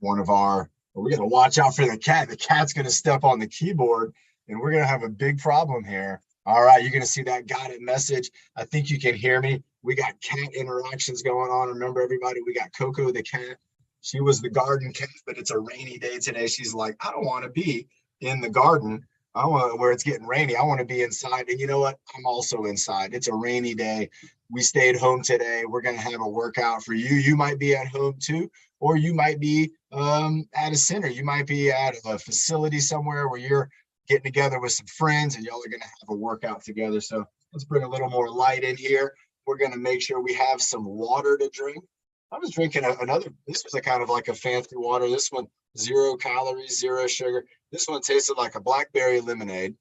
one of our, we got to watch out for the cat. The cat's going to step on the keyboard and we're going to have a big problem here. All right, you're going to see that got it message. I think you can hear me. We got cat interactions going on. Remember, everybody, we got Coco the cat. She was the garden cat, but it's a rainy day today. She's like, I don't want to be in the garden. I want where it's getting rainy. I want to be inside. And you know what? I'm also inside. It's a rainy day. We stayed home today. We're going to have a workout for you. You might be at home too, or you might be at a center. You might be at a facility somewhere where you're getting together with some friends and y'all are going to have a workout together. So let's bring a little more light in here. We're going to make sure we have some water to drink. I was drinking another, this was a kind of like a fancy water. This one, 0 calories, 0 sugar. This one tasted like a blackberry lemonade.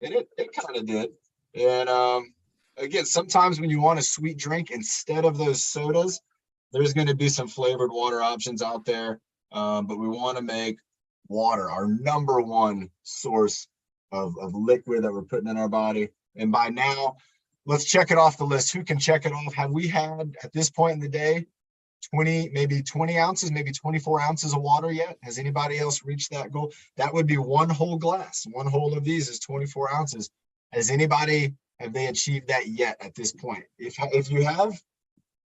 And it kind of did. And again, sometimes when you want a sweet drink, instead of those sodas, there's going to be some flavored water options out there. But we want to make water our number one source of liquid that we're putting in our body. And by now, let's check it off the list. Who can check it off? Have we had at this point in the day 20 ounces, maybe 24 ounces of water yet? Has anybody else reached that goal? That would be one whole glass. One whole of these is 24 ounces. Have they achieved that yet at this point? If you have,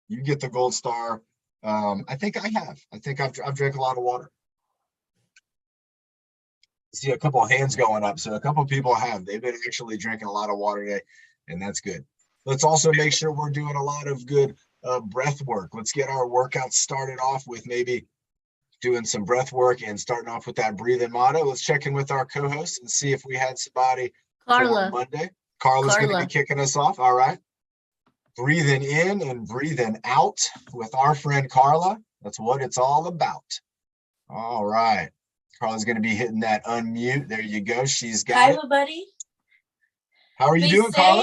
you get the gold star. I think I have. I think I've drank a lot of water. See a couple of hands going up. So a couple of people have. They've been actually drinking a lot of water today, and that's good. Let's also make sure we're doing a lot of good breath work. Let's get our workout started off with maybe doing some breath work and starting off with that breathing motto. Let's check in with our co-host and see if we had somebody Carla. for Monday. Carla's going to be kicking us off. All right. Breathing in and breathing out with our friend Carla. That's what it's all about. All right. Carla's going to be hitting that unmute. There you go. She's got Hi, it. everybody. How are you doing, Carla?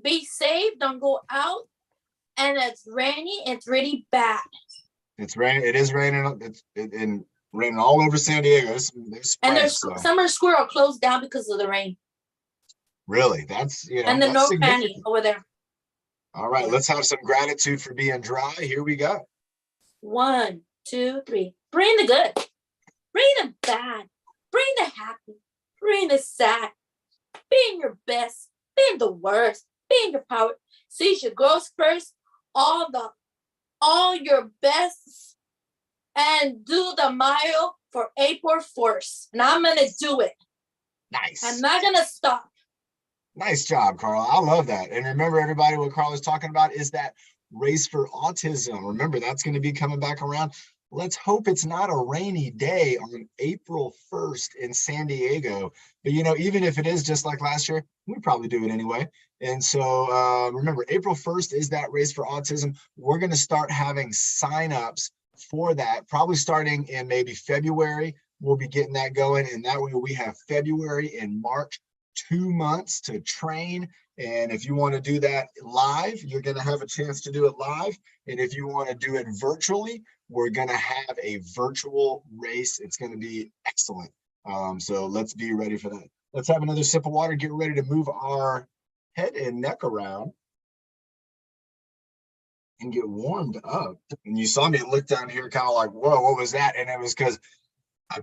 Be safe. Don't go out. And it's rainy. It's really bad. It's raining. It is raining. It's raining all over San Diego. And there's summer school are closed down because of the rain. Really? That's, and the no granny over there. All right. Let's have some gratitude for being dry. Here we go. 1, 2, 3. Bring the good. Bring the bad. Bring the happy. Bring the sad. Being your best. Being the worst. Being your power. See your girls first. All your best. And do the mile for April 1st. And I'm going to do it. Nice. I'm not going to stop. Nice job, Carla. I love that. And remember, everybody, what Carla's talking about is that race for autism. Remember, that's going to be coming back around. Let's hope it's not a rainy day on April 1st in San Diego. But, even if it is just like last year, we'd probably do it anyway. And so remember, April 1st is that race for autism. We're going to start having signups for that, probably starting in maybe February. We'll be getting that going. And that way we have February and March, 2 months to train. And if you want to do that live, you're going to have a chance to do it live. And if you want to do it virtually, we're going to have a virtual race. It's going to be excellent. So let's be ready for that. Let's have another sip of water, get ready to move our head and neck around and get warmed up. And you saw me look down here kind of like, whoa, what was that? And it was because I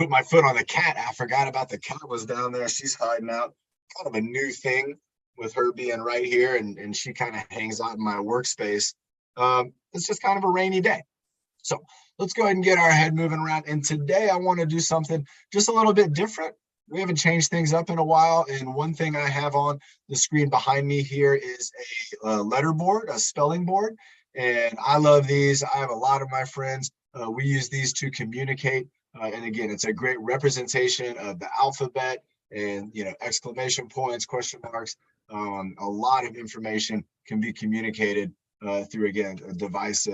put my foot on the cat. I forgot about the cat was down there. She's hiding out. Kind of a new thing with her being right here. And she kind of hangs out in my workspace. It's just kind of a rainy day. So let's go ahead and get our head moving around. And today I want to do something just a little bit different. We haven't changed things up in a while. And one thing I have on the screen behind me here is a letter board, a spelling board. And I love these. I have a lot of my friends. We use these to communicate. And again, it's a great representation of the alphabet and, exclamation points, question marks. A lot of information can be communicated through, again, a device,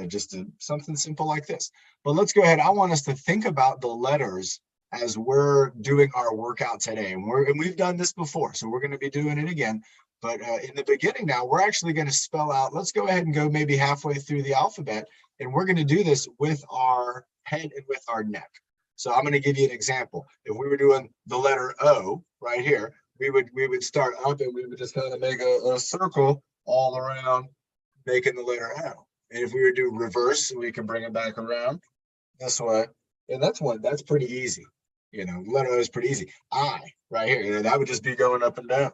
something simple like this. But let's go ahead. I want us to think about the letters as we're doing our workout today. And we've done this before, so we're going to be doing it again. But in the beginning now, we're actually going to spell out, let's go ahead and go maybe halfway through the alphabet. And we're going to do this with our head and with our neck. So I'm going to give you an example. If we were doing the letter O right here, we would start up and we would just kind of make a circle all around, making the letter O. And if we were to do reverse, we can bring it back around this way. And that's pretty easy. Letter O is pretty easy. I right here, that would just be going up and down.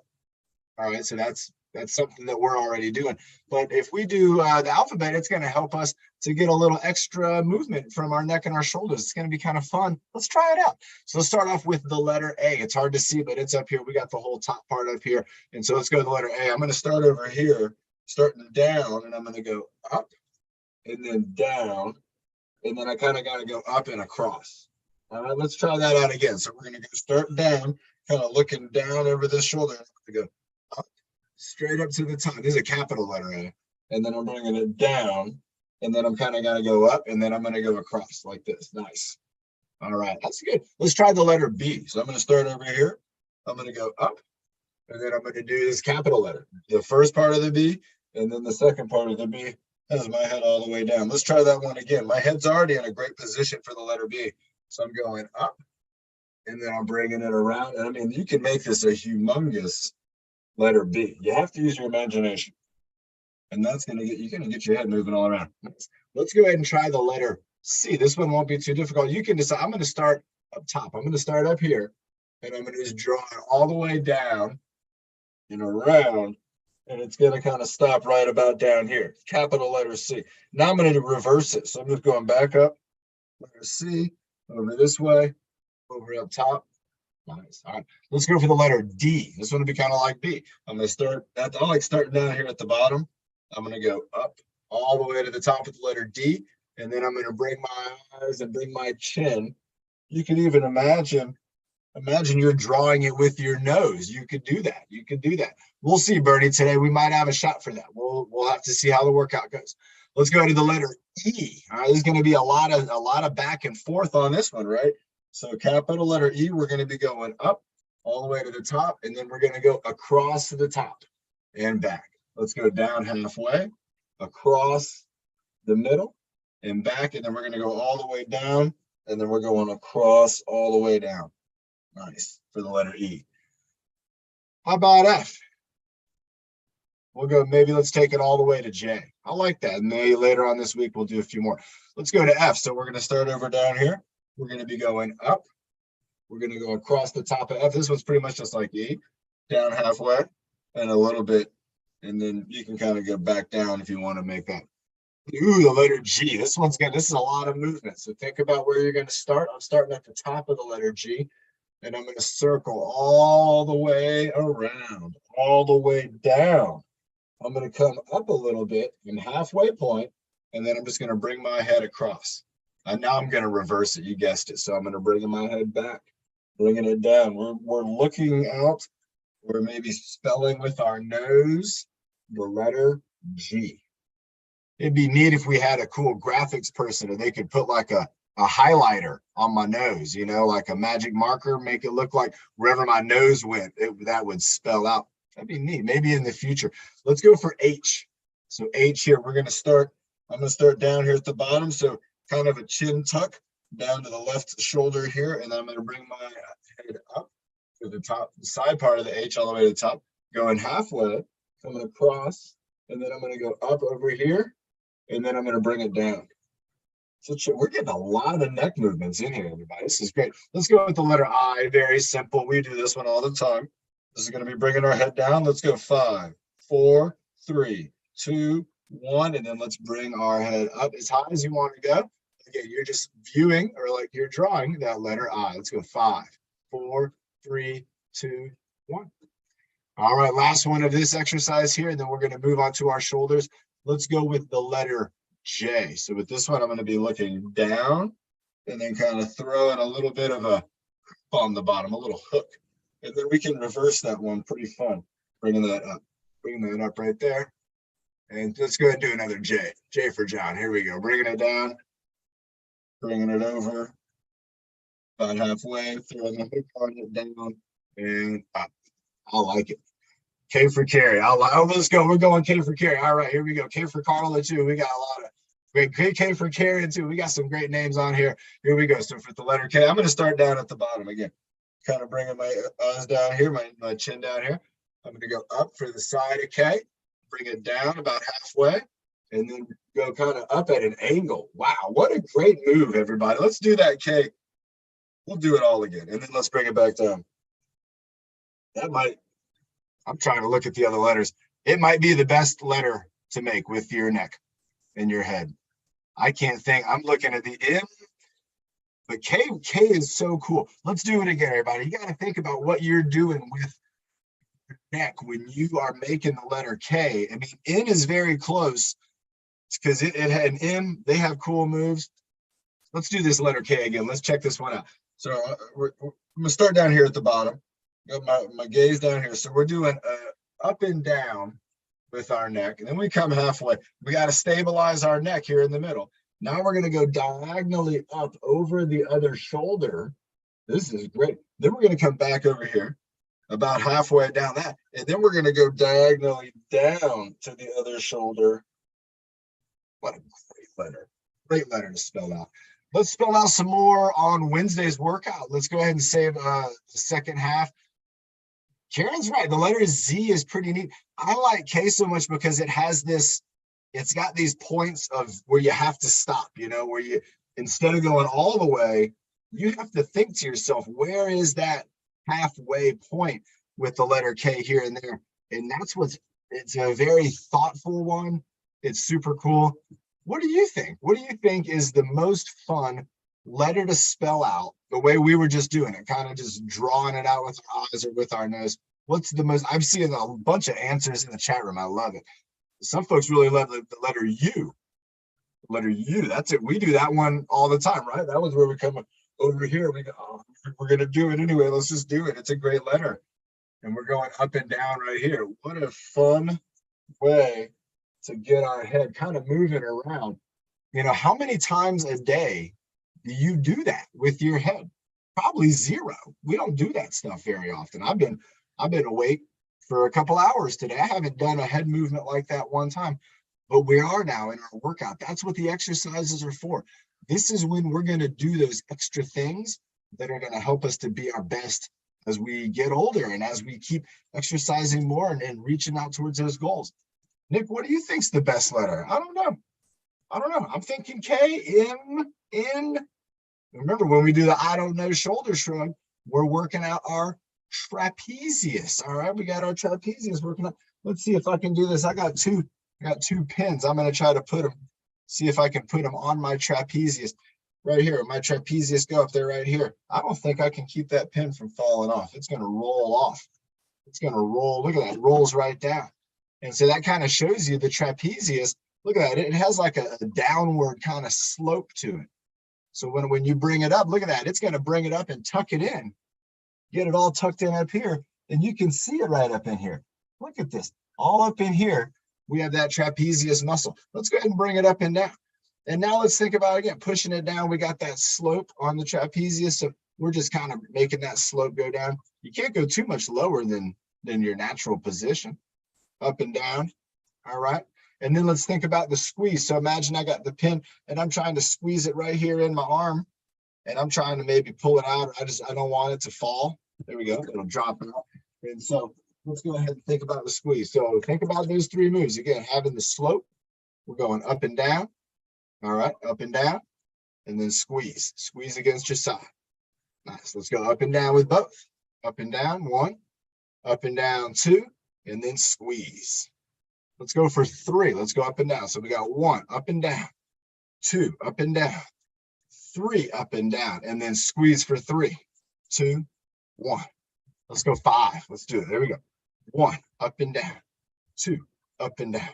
All right, so that's something that we're already doing. But if we do the alphabet, it's going to help us to get a little extra movement from our neck and our shoulders. It's going to be kind of fun. Let's try it out. So let's start off with the letter A. It's hard to see, but it's up here. We got the whole top part up here. And so let's go to the letter A. I'm going to start over here, starting down, and I'm going to go up and then down. And then I kind of got to go up and across. All right, let's try that out again. So we're going to go start down, kind of looking down over this shoulder. I'm going to go up, straight up to the top. This is a capital letter A. And then I'm bringing it down. And then I'm kind of going to go up. And then I'm going to go across like this. Nice. All right, that's good. Let's try the letter B. So I'm going to start over here. I'm going to go up. And then I'm going to do this capital letter. The first part of the B. And then the second part of the B. Has my head all the way down. Let's try that one again. My head's already in a great position for the letter B. So I'm going up. And then I'm bringing it around. And I mean, you can make this a humongous letter B. You have to use your imagination. And that's going to get your head moving all around. Let's go ahead and try the letter C. This one won't be too difficult. You can decide. I'm going to start up top. I'm going to start up here. And I'm going to just draw it all the way down and around. And it's going to kind of stop right about down here. Capital letter C. Now I'm going to reverse it. So I'm just going back up. Letter C. Over this way. Over up top. Nice. All right. Let's go for the letter D. This one will be kind of like B. I'm going to start at I like starting down here at the bottom. I'm going to go up all the way to the top of the letter D. And then I'm going to bring my eyes and bring my chin. You can even imagine you're drawing it with your nose. You could do that. We'll see, Bernie. Today we might have a shot for that. We'll have to see how the workout goes. Let's go to the letter E. All right, there's going to be a lot of back and forth on this one, right? So capital letter E, we're going to be going up all the way to the top, and then we're going to go across to the top and back. Let's go down halfway, across the middle, and back, and then we're going to go all the way down, and then we're going across all the way down. Nice for the letter E. How about F? We'll go, maybe let's take it all the way to J. I like that. And maybe later on this week, we'll do a few more. Let's go to F. So we're going to start over down here. We're going to be going up. We're going to go across the top of F. This one's pretty much just like E, down halfway and a little bit. And then you can kind of go back down if you want to make that. Ooh, the letter G. This is a lot of movement. So think about where you're going to start. I'm starting at the top of the letter G. And I'm going to circle all the way around, all the way down. I'm going to come up a little bit in halfway point, and then I'm just going to bring my head across. And now I'm going to reverse it. You guessed it. So I'm going to bring my head back, bringing it down. We're looking out. We're maybe spelling with our nose the letter G. It'd be neat if we had a cool graphics person and they could put like a highlighter on my nose, like a magic marker, make it look like wherever my nose went, that would spell out. That'd be neat. Maybe in the future. Let's go for H. So H here, I'm going to start down here at the bottom. So kind of a chin tuck down to the left shoulder here. And I'm going to bring my head up to the top, the side part of the H all the way to the top, going halfway, coming across, and then I'm going to go up over here, and then I'm going to bring it down. So we're getting a lot of neck movements in here, everybody. This is great. Let's go with the letter I. Very simple. We do this one all the time. This is going to be bringing our head down. Let's go 5, 4, 3, 2, 1. And then let's bring our head up as high as you want to go. Again, you're just viewing or like you're drawing that letter I. Let's go 5, 4, 3, 2, 1. All right, last one of this exercise here. And then we're going to move on to our shoulders. Let's go with the letter J. So with this one, I'm going to be looking down and then kind of throwing a little bit of a on the bottom, a little hook. And then we can reverse that one. Pretty fun. Bringing that up right there. And let's go ahead and do another J. J for John. Here we go. Bringing it down, bringing it over, about halfway, throwing the hook on it down and up. I like it. K for Carrie. Let's go. We're going K for Carrie. All right, here we go. K for Carla too. We got a lot of great K for Carrie too. We got some great names on here. Here we go. So for the letter K, I'm going to start down at the bottom again. Kind of bringing my eyes down here, my chin down here. I'm going to go up for the side of K, bring it down about halfway, and then go kind of up at an angle. Wow, what a great move, everybody. Let's do that K. We'll do it all again, and then let's bring it back down. That might, I'm trying to look at the other letters. It might be the best letter to make with your neck and your head. I can't think. I'm looking at the M, but K is so cool. Let's do it again, everybody. You got to think about what you're doing with your neck when you are making the letter K. I mean, N is very close because it had an M. They have cool moves. Let's do this letter K again. Let's check this one out. So I'm gonna start down here at the bottom. Got my gaze down here. So we're doing up and down with our neck, and then we come halfway. We got to stabilize our neck here in the middle. Now we're going to go diagonally up over the other shoulder. This is great. Then we're going to come back over here about halfway down that, and then we're going to go diagonally down to the other shoulder. What a great letter to spell out. Let's spell out some more on Wednesday's workout. Let's go ahead and save the second half. Karen's right. The letter Z is pretty neat. I like K so much because it has this, it's got these points of where you have to stop, you know, where you, instead of going all the way, you have to think to yourself, where is that halfway point with the letter K here and there? And that's what's, it's a very thoughtful one. It's super cool. What do you think? What do you think is the most fun letter to spell out the way we were just doing it, kind of just drawing it out with our eyes or with our nose? What's the most, I've seen a bunch of answers in the chat room. I love it. Some folks really love the letter U. The letter U, that's it. We do that one all the time, right? That was where we come over here. We go, oh, we're going to do it anyway. Let's just do it. It's a great letter. And we're going up and down right here. What a fun way to get our head kind of moving around. You know, how many times a day do you do that with your head? Probably zero. We don't do that stuff very often. I've been awake for a couple hours today. I haven't done a head movement like that one time, but we are now in our workout. That's what the exercises are for. This is when we're going to do those extra things that are going to help us to be our best as we get older and as we keep exercising more and reaching out towards those goals. Nick, what do you think's the best letter? I don't know. I'm thinking K, M, N. Remember, when we do the I don't know shoulder shrug, we're working out our trapezius. All right, we got our trapezius working out. Let's see if I can do this. I got two pins. I'm going to try to put them, see if I can put them on my trapezius right here. My trapezius go up there right here. I don't think I can keep that pin from falling off. It's going to roll off. It's going to roll. Look at that. It rolls right down. And so that kind of shows you the trapezius. Look at that. It has like a downward kind of slope to it. So when you bring it up, look at that. It's going to bring it up and tuck it in. Get it all tucked in up here. And you can see it right up in here. Look at this. All up in here, we have that trapezius muscle. Let's go ahead and bring it up and down. And now let's think about, again, pushing it down. We got that slope on the trapezius. So we're just kind of making that slope go down. You can't go too much lower than your natural position. Up and down. All right. And then let's think about the squeeze. So imagine I got the pin and I'm trying to squeeze it right here in my arm. And I'm trying to maybe pull it out. I don't want it to fall. There we go. It'll drop out. And so let's go ahead and think about the squeeze. So think about those three moves. Again, having the slope. We're going up and down. All right. Up and down. And then squeeze. Squeeze against your side. Nice. Let's go up and down with both. Up and down. 1. Up and down. 2. And then squeeze. Let's go for 3. Let's go up and down. So we got 1 up and down, 2 up and down, 3 up and down, and then squeeze for 3, 2, 1. Let's go 5. Let's do it. There we go. 1 up and down, 2 up and down,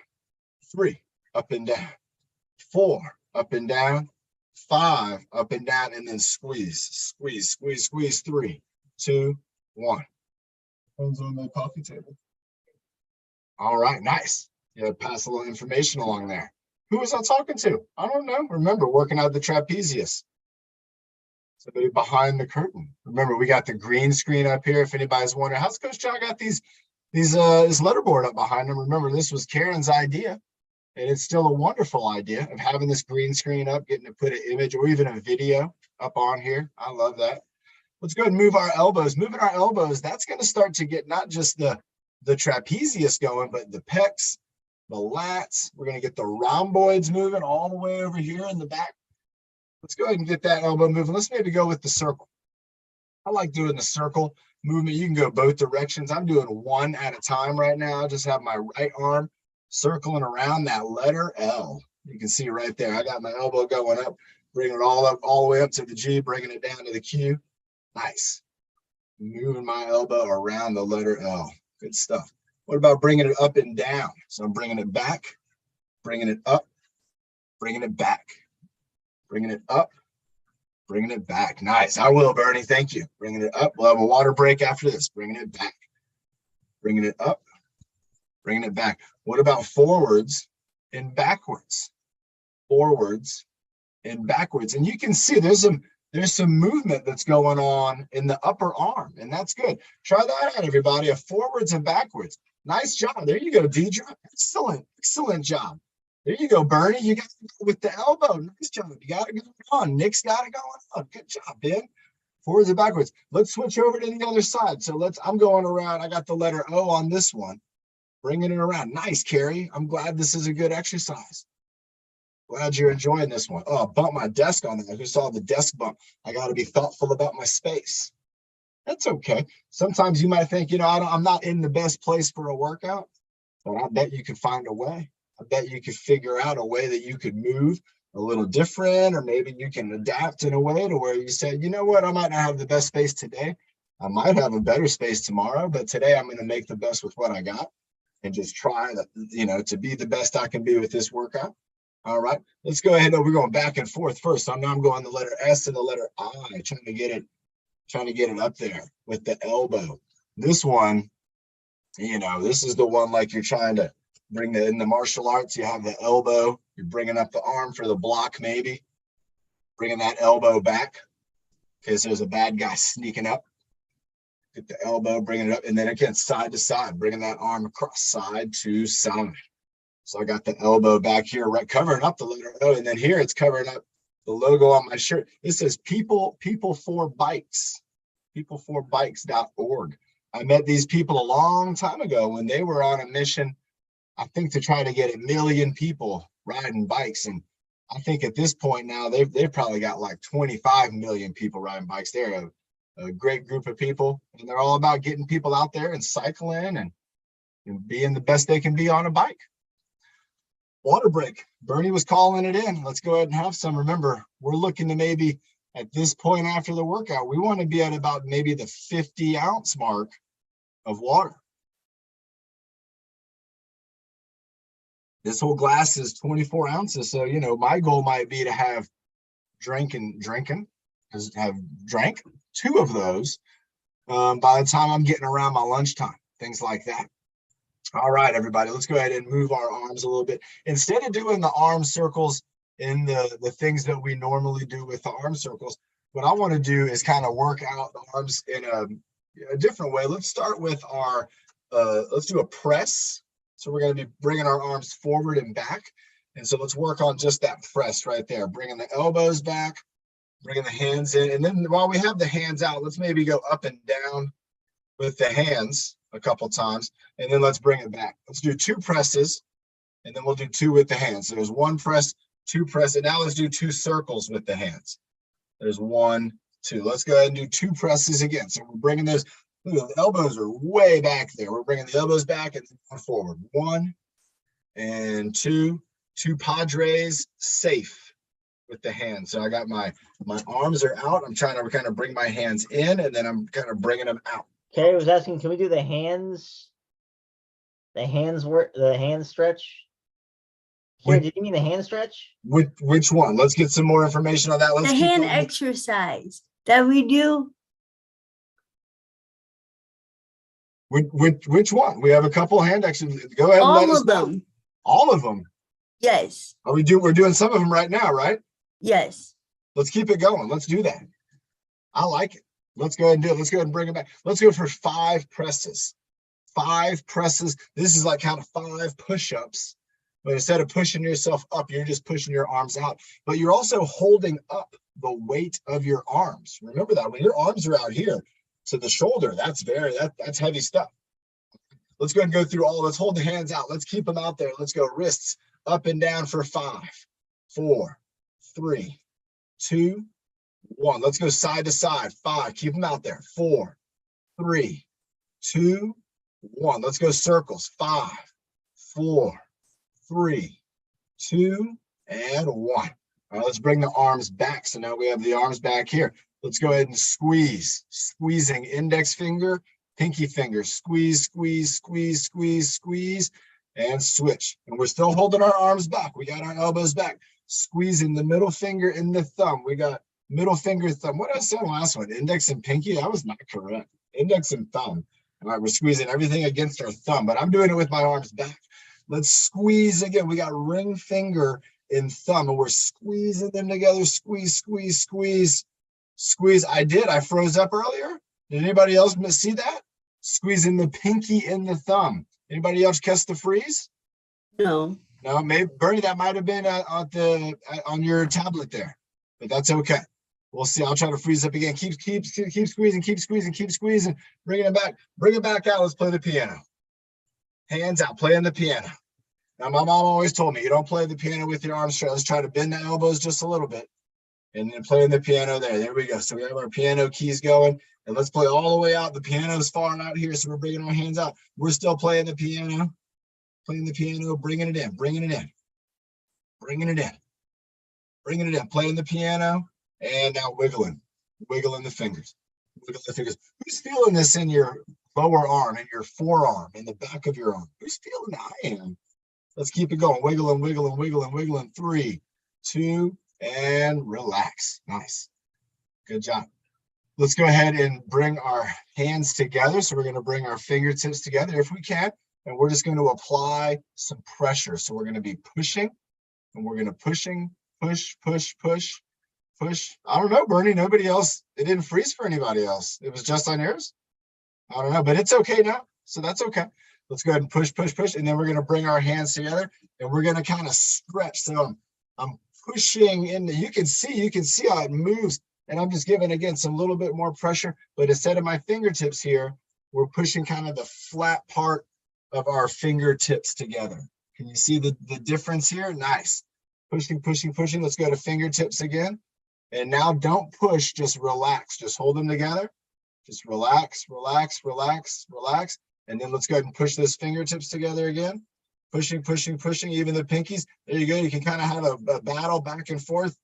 3 up and down, 4 up and down, 5 up and down, and then squeeze, squeeze, squeeze, squeeze. 3, 2, 1. Hands on the coffee table. All right, nice. Yeah, pass a little information along there. Who was I talking to? I don't know. Remember, working out the trapezius. Somebody behind the curtain. Remember, we got the green screen up here. If anybody's wondering, how's Coach John got this letterboard up behind him? Remember, this was Karen's idea, and it's still a wonderful idea of having this green screen up, getting to put an image or even a video up on here. I love that. Let's go ahead and move our elbows. Moving our elbows, that's going to start to get not just the trapezius going, but the pecs, the lats. We're going to get the rhomboids moving all the way over here in the back. Let's go ahead and get that elbow moving. Let's maybe go with the circle. I like doing the circle movement. You can go both directions. I'm doing one at a time right now. I just have my right arm circling around that letter L. You can see right there. I got my elbow going up, bringing it all up, all the way up to the G, bringing it down to the Q. Nice. Moving my elbow around the letter L. Good stuff. What about bringing it up and down? So I'm bringing it back, bringing it up, bringing it back, bringing it up, bringing it back. Nice. I will, Bernie. Thank you. Bringing it up. We'll have a water break after this. Bringing it back, bringing it up, bringing it back. What about forwards and backwards? Forwards and backwards. And you can see there's some movement that's going on in the upper arm, and that's good. Try that out, everybody. A forwards and backwards. Nice job. There you go, Deidre. Excellent job. There you go, Bernie. You got to go with the elbow. Nice job. You got it going on. Nick's got it going on. Good job, Ben. Forwards and backwards. Let's switch over to the other side. So I'm going around. I got the letter O on this one. Bringing it around. Nice, Carrie. I'm glad this is a good exercise. Glad you're enjoying this one. Oh, I bumped my desk on that. Who saw the desk bump? I got to be thoughtful about my space. That's okay. Sometimes you might think, I'm not in the best place for a workout, but I bet you could find a way. I bet you could figure out a way that you could move a little different, or maybe you can adapt in a way to where you say, you know what, I might not have the best space today. I might have a better space tomorrow, but today I'm going to make the best with what I got and just try to be the best I can be with this workout. All right, let's go ahead. We're going back and forth first. So now I'm going the letter S and the letter I, trying to get it up there with the elbow. This one, this is the one like you're trying to bring in the martial arts. You have the elbow, you're bringing up the arm for the block, maybe bringing that elbow back because there's a bad guy sneaking up. Get the elbow, bringing it up, and then again, side to side, bringing that arm across side to side. So I got the elbow back here, right, covering up the letter O, and then here it's covering up the logo on my shirt. It says People for Bikes, peopleforbikes.org. I met these people a long time ago when they were on a mission, I think, to try to get 1 million people riding bikes. And I think at this point now, they've probably got like 25 million people riding bikes. They're a great group of people, and they're all about getting people out there and cycling and being the best they can be on a bike. Water break. Bernie was calling it in. Let's go ahead and have some. Remember, we're looking to maybe at this point after the workout, we want to be at about maybe the 50-ounce mark of water. This whole glass is 24 ounces. So, my goal might be to have drank 2 of those by the time I'm getting around my lunchtime, things like that. All right, everybody, let's go ahead and move our arms a little bit. Instead of doing the arm circles in the things that we normally do with the arm circles, what I want to do is kind of work out the arms in a different way. Let's start with let's do a press. So we're going to be bringing our arms forward and back. And so let's work on just that press right there, bringing the elbows back, bringing the hands in. And then while we have the hands out, let's maybe go up and down with the hands a couple times, and then let's bring it back. Let's do 2 presses, and then we'll do 2 with the hands. So there's 1 press, 2 press, and now let's do 2 circles with the hands. There's 1, 2. Let's go ahead and do 2 presses again. So we're bringing those, the elbows are way back there. We're bringing the elbows back and then forward. 1 and 2. 2 padres, safe with the hands. So I got my arms are out. I'm trying to kind of bring my hands in, and then I'm kind of bringing them out. Carrie was asking, can we do the hands? The hands stretch? Carrie, did you mean the hand stretch? Which one? Let's get some more information on that. Let's the hand exercise that we do. Which one? We have a couple hand exercises. Go ahead and let us know. All of them. All of them. Yes. We're doing some of them right now, right? Yes. Let's keep it going. Let's do that. I like it. Let's go ahead and do it. Let's go ahead and bring it back. Let's go for 5 presses. 5 presses. This is like kind of 5 push-ups. But instead of pushing yourself up, you're just pushing your arms out. But you're also holding up the weight of your arms. Remember that when your arms are out here to the shoulder, that's heavy stuff. Let's go ahead and go through all. Let's hold the hands out. Let's keep them out there. Let's go wrists up and down for 5, 4, 3, 2, 1. Let's go side to side. 5. Keep them out there. 4, 3, 2, 1. Let's go circles. 5, 4, 3, 2, and 1. All right, let's bring the arms back. So now we have the arms back here. Let's go ahead and squeeze. Squeezing index finger, pinky finger. Squeeze, squeeze, squeeze, squeeze, squeeze, and switch. And we're still holding our arms back. We got our elbows back. Squeezing the middle finger and the thumb. We got middle finger, thumb. What did I say on the last one? Index and pinky? That was not correct. Index and thumb. All right, we're squeezing everything against our thumb, but I'm doing it with my arms back. Let's squeeze again. We got ring finger and thumb, and we're squeezing them together. Squeeze, squeeze, squeeze, squeeze. I froze up earlier. Did anybody else see that? Squeezing the pinky and the thumb. Anybody else catch the freeze? No. No, maybe Bernie, that might have been on your tablet there, but that's okay. We'll see. I'll try to freeze up again. Keep squeezing, keep squeezing, keep squeezing. Bring it back out. Let's play the piano. Hands out, playing the piano. Now, my mom always told me, you don't play the piano with your arms straight. Let's try to bend the elbows just a little bit. And then playing the piano there. There we go. So we have our piano keys going. And let's play all the way out. The piano's far out here, so we're bringing our hands out. We're still playing the piano. Playing the piano, bringing it in, bringing it in. Bringing it in. Bringing it in. Playing the piano. And now wiggling the fingers. Wiggle the fingers. Who's feeling this in your lower arm, in your forearm, in the back of your arm? Who's feeling that? I am. Let's keep it going. Wiggling, wiggling, wiggling, wiggling. 3, 2, and relax. Nice. Good job. Let's go ahead and bring our hands together. So we're going to bring our fingertips together if we can. And we're just going to apply some pressure. So we're going to be pushing. And we're going to pushing, push, push, push. Push. I don't know, Bernie. Nobody else. It didn't freeze for anybody else. It was just on yours. I don't know, but it's okay now. So that's okay. Let's go ahead and push, push, push. And then we're going to bring our hands together and we're going to kind of stretch. So I'm pushing in. You can see how it moves. And I'm just giving, again, some little bit more pressure. But instead of my fingertips here, we're pushing kind of the flat part of our fingertips together. Can you see the difference here? Nice. Pushing, pushing, pushing. Let's go to fingertips again. And now don't push, just relax. Just hold them together. Just relax, relax, relax, relax. And then let's go ahead and push those fingertips together again. Pushing, pushing, pushing, even the pinkies. There you go. You can kind of have a battle back and forth.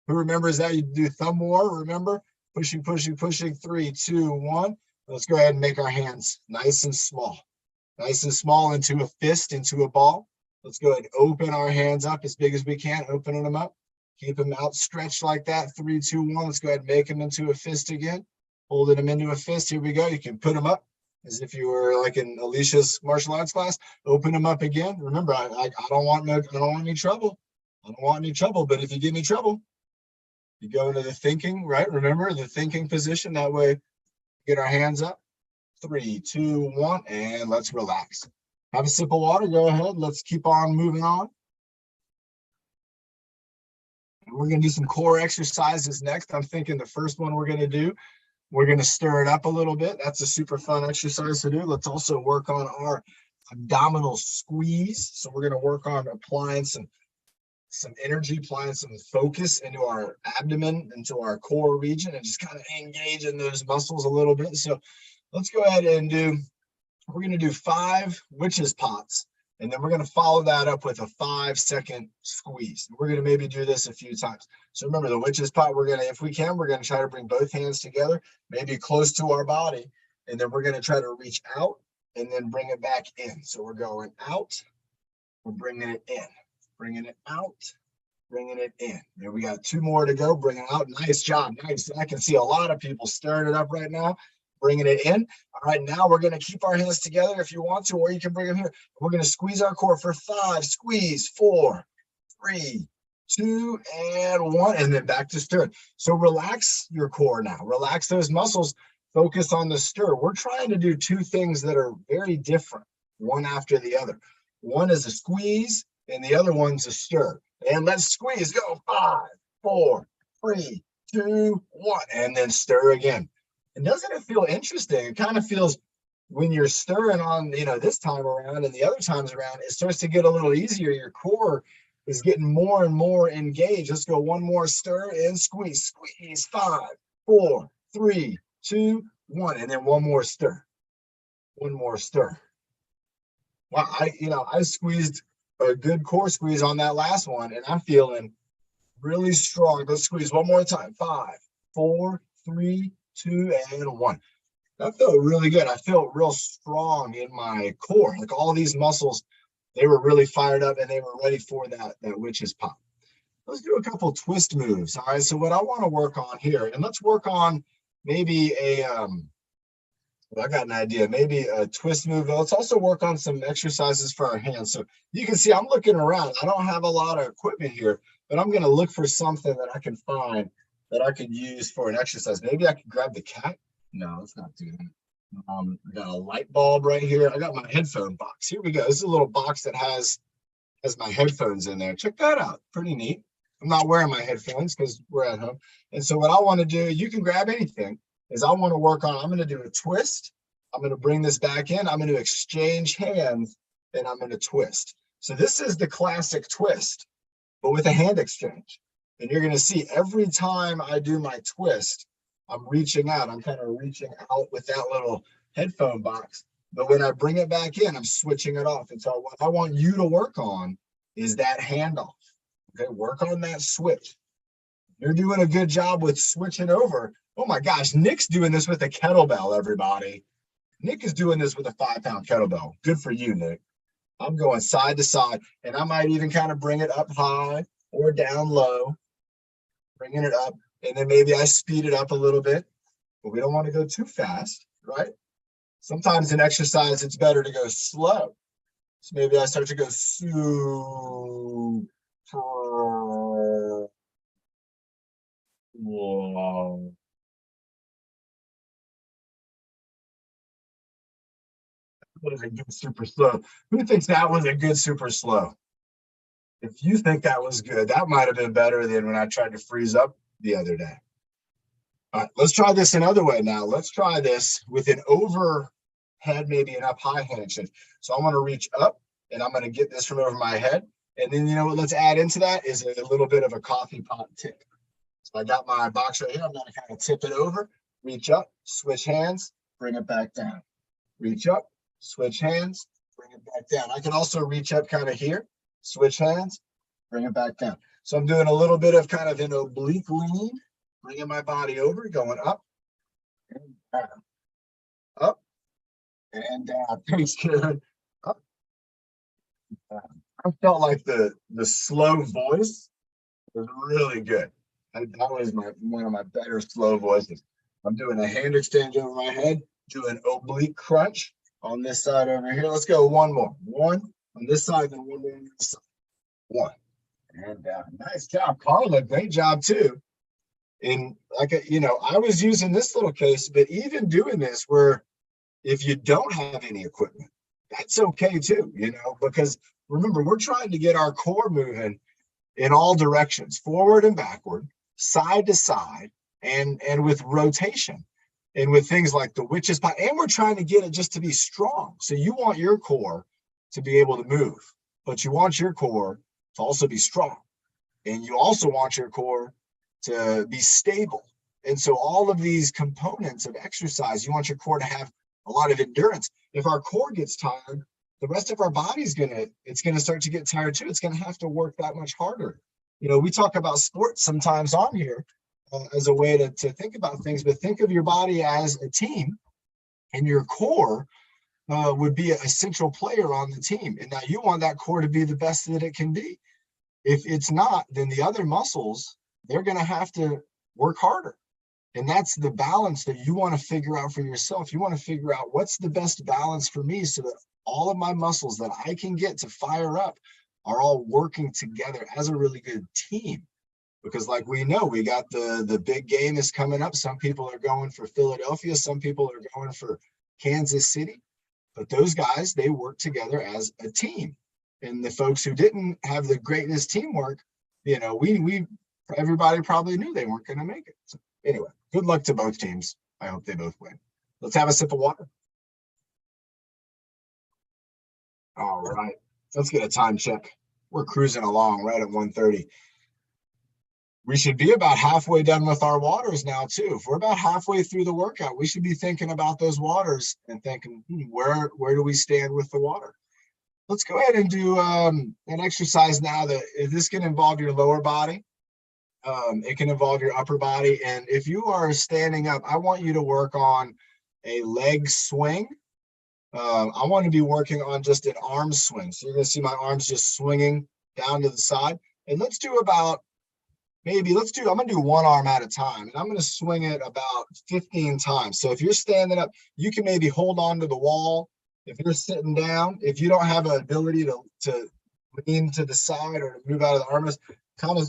Who remembers that? You do thumb war, remember? Pushing, pushing, pushing. 3, 2, 1. Let's go ahead and make our hands nice and small. Nice and small into a fist, into a ball. Let's go ahead and open our hands up as big as we can, opening them up. Keep them outstretched like that. 3, 2, 1. Let's go ahead and make them into a fist again. Holding them into a fist. Here we go. You can put them up as if you were like in Alicia's martial arts class. Open them up again. Remember, I don't want any trouble. I don't want any trouble. But if you give me trouble, you go into the thinking, right? Remember the thinking position. That way, get our hands up. 3, 2, 1, and let's relax. Have a sip of water. Go ahead. Let's keep on moving on. We're going to do some core exercises next. I'm thinking the first one we're going to do, we're going to stir it up a little bit. That's a super fun exercise to do. Let's also work on our abdominal squeeze. So we're going to work on applying some energy, applying some focus into our abdomen, into our core region, and just kind of engage in those muscles a little bit. So let's go ahead and we're going to do 5 witch's pots. And then we're going to follow that up with a 5-second squeeze. We're going to maybe do this a few times. So remember the witch's pot, we're going to, if we can, we're going to try to bring both hands together, maybe close to our body. And then we're going to try to reach out and then bring it back in. So we're going out, we're bringing it in, bringing it out, bringing it in. There we got 2 more to go, bringing it out. Nice job, nice. I can see a lot of people stirring it up right now. Bringing it in. All right, now we're going to keep our hands together if you want to, or you can bring them here. We're going to squeeze our core for 5, squeeze, 4, 3, 2, and 1, and then back to stir. So relax your core now. Relax those muscles. Focus on the stir. We're trying to do 2 things that are very different, one after the other. One is a squeeze, and the other one's a stir. And let's squeeze. Go 5, 4, 3, 2, 1, and then stir again. And doesn't it feel interesting? It kind of feels when you're stirring on, this time around and the other times around, it starts to get a little easier. Your core is getting more and more engaged. Let's go one more stir and squeeze, squeeze. 5, 4, 3, 2, 1, and then one more stir. One more stir. Well, I squeezed a good core squeeze on that last one, and I'm feeling really strong. Let's squeeze one more time. 5, 4, 3, 2, and 1. That felt really good. I felt real strong in my core. Like all these muscles, they were really fired up and they were ready for that witch's pop. Let's do a couple twist moves. All right. So what I want to work on here, and let's work on maybe I got an idea, maybe a twist move. Let's also work on some exercises for our hands. So you can see I'm looking around. I don't have a lot of equipment here, but I'm going to look for something that I can find that I could use for an exercise. Maybe I could grab the cat. No, let's not do that. I got a light bulb right here. I got my headphone box. Here we go. This is a little box that has my headphones in there. Check that out. Pretty neat. I'm not wearing my headphones because we're at home. And so what I want to do, you can grab anything, is I want to work on, I'm going to do a twist. I'm going to bring this back in. I'm going to exchange hands and I'm going to twist. So this is the classic twist, but with a hand exchange. And you're going to see every time I do my twist, I'm reaching out. I'm kind of reaching out with that little headphone box. But when I bring it back in, I'm switching it off. And so what I want you to work on is that handoff. Okay, work on that switch. You're doing a good job with switching over. Oh my gosh, Nick's doing this with a kettlebell, everybody. Nick is doing this with a 5-pound kettlebell. Good for you, Nick. I'm going side to side, and I might even kind of bring it up high or down low, bringing it up. And then maybe I speed it up a little bit, but we don't want to go too fast, right? Sometimes in exercise, it's better to go slow. So maybe I start to go super. Whoa. That was a good super slow. Who thinks that was a good super slow? If you think that was good, that might have been better than when I tried to freeze up the other day. All right, let's try this another way now. Let's try this with an overhead, maybe an up high hand exchange. So I'm going to reach up and I'm going to get this from over my head. And then, you know what, let's add into that is a little bit of a coffee pot tip. So I got my box right here. I'm going to kind of tip it over, reach up, switch hands, bring it back down. Reach up, switch hands, bring it back down. I can also reach up kind of here, switch hands, bring it back down. So I'm doing a little bit of kind of an oblique lean, bringing my body over, going up and down, up and down. Thanks, Karen. Up and down. I felt like the slow voice was really good. That was one of my better slow voices. I'm doing a hand exchange over my head, doing oblique crunch on this side over here. Let's go one more. One on this side and one more on this side. One. And nice job, Carla. Great job too. And I was using this little case, but even doing this where if you don't have any equipment, that's okay too, because remember, we're trying to get our core moving in all directions, forward and backward, side to side, and with rotation and with things like the witch's pie. And we're trying to get it just to be strong. So you want your core to be able to move, but you want your core to also be strong. And you also want your core to be stable. And so all of these components of exercise, you want your core to have a lot of endurance. If our core gets tired, the rest of our body's it's gonna start to get tired too. It's gonna have to work that much harder. We talk about sports sometimes on here as a way to think about things, but think of your body as a team, and your core would be a central player on the team. And now you want that core to be the best that it can be. If it's not, then the other muscles, they're going to have to work harder. And that's the balance that you want to figure out for yourself. You want to figure out what's the best balance for me so that all of my muscles that I can get to fire up are all working together as a really good team. Because like we know, we got the big game is coming up. Some people are going for Philadelphia. Some people are going for Kansas City. But those guys, they work together as a team. And the folks who didn't have the greatness teamwork, everybody probably knew they weren't going to make it. So anyway, good luck to both teams. I hope they both win. Let's have a sip of water. All right, let's get a time check. We're cruising along right at 1:30. We should be about halfway done with our waters now too. If we're about halfway through the workout, we should be thinking about those waters and thinking, where do we stand with the water? Let's go ahead and do an exercise now that this can involve your lower body. It can involve your upper body. And if you are standing up, I want you to work on a leg swing. I want to be working on just an arm swing. So you're going to see my arms just swinging down to the side. And let's do about, I'm going to do one arm at a time. And I'm going to swing it about 15 times. So if you're standing up, you can maybe hold on to the wall. If you're sitting down, if you don't have an ability to lean to the side or to move out of the armrest,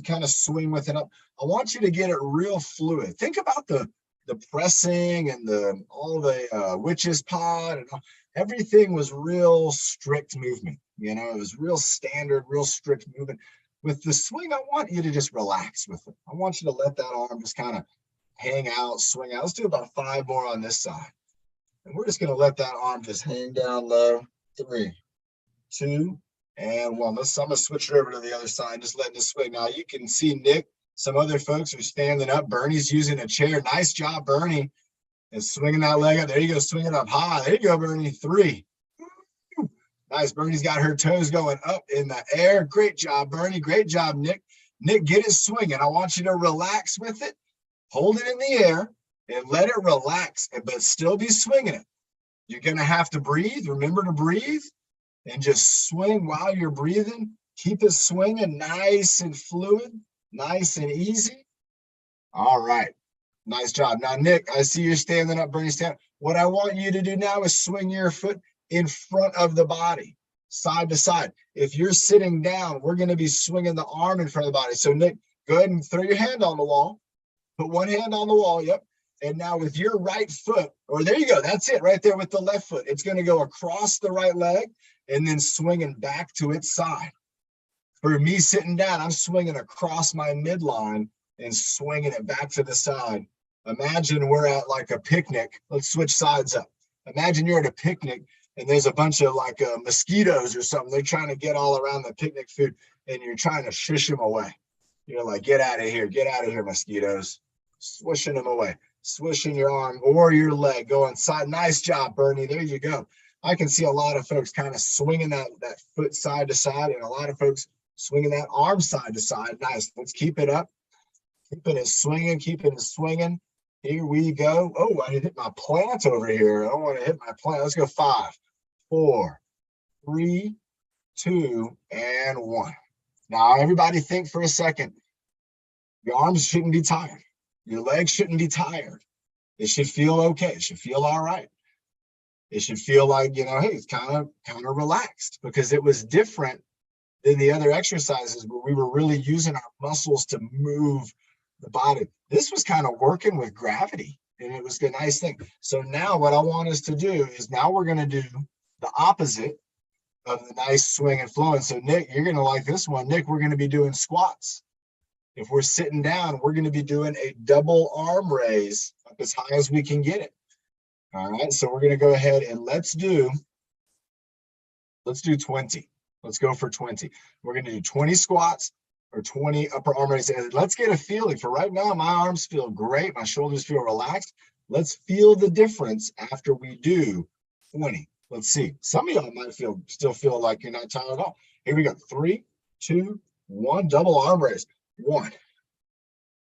kind of swing with it up. I want you to get it real fluid. Think about the pressing and all the witch's pod and everything was real strict movement. You know, it was real standard, real strict movement. With the swing, I want you to just relax with it. I want you to let that arm just kind of hang out, swing out. Let's do about 5 more on this side. And we're just going to let that arm just hang down low. 3, 2, and 1. I'm going to switch it over to the other side, just letting it swing. Now you can see Nick, some other folks are standing up. Bernie's using a chair. Nice job, Bernie. And swinging that leg up. There you go, swinging up high. There you go, Bernie. 3. Nice. Bernie's got her toes going up in the air. Great job, Bernie. Great job, Nick. Nick, get it swinging. I want you to relax with it. Hold it in the air and let it relax, but still be swinging it. You're going to have to breathe. Remember to breathe and just swing while you're breathing. Keep it swinging nice and fluid, nice and easy. All right. Nice job. Now, Nick, I see you're standing up, Bernie, stand. What I want you to do now is swing your foot in front of the body, side to side. If you're sitting down, we're going to be swinging the arm in front of the body. So, Nick, go ahead and throw your hand on the wall. Put one hand on the wall. Yep. And now with your right foot, or there you go. That's it right there with the left foot. It's going to go across the right leg and then swinging back to its side. For me sitting down, I'm swinging across my midline and swinging it back to the side. Imagine we're at like a picnic. Let's switch sides up. Imagine you're at a picnic and there's a bunch of like mosquitoes or something. They're trying to get all around the picnic food and you're trying to shush them away. You're like, get out of here, mosquitoes. Swishing them away. Swishing your arm or your leg going side. Nice job, Bernie. There you go. I can see a lot of folks kind of swinging that foot side to side and a lot of folks swinging that arm side to side. Nice. Let's keep it up. Keeping it swinging, keeping it swinging. Here we go. Oh, I hit my plant over here. I don't want to hit my plant. Let's go 5, 4, 3, 2, and 1. Now, everybody think for a second. Your arms shouldn't be tired. Your legs shouldn't be tired. It should feel okay. It should feel all right. It should feel like, hey, it's kind of relaxed because it was different than the other exercises where we were really using our muscles to move the body. This was kind of working with gravity and it was the nice thing. So now what I want us to do is now we're going to do the opposite of the nice swing and flowing. So Nick, you're going to like this one. Nick, we're going to be doing squats. If we're sitting down, we're going to be doing a double arm raise up as high as we can get it. All right, so we're going to go ahead and let's do 20. Let's go for 20. We're going to do 20 squats or 20 upper arm raises. And let's get a feeling. For right now, my arms feel great. My shoulders feel relaxed. Let's feel the difference after we do 20. Let's see. Some of y'all might still feel like you're not tired at all. Here we go. 3, 2, 1. Double arm raise. 1,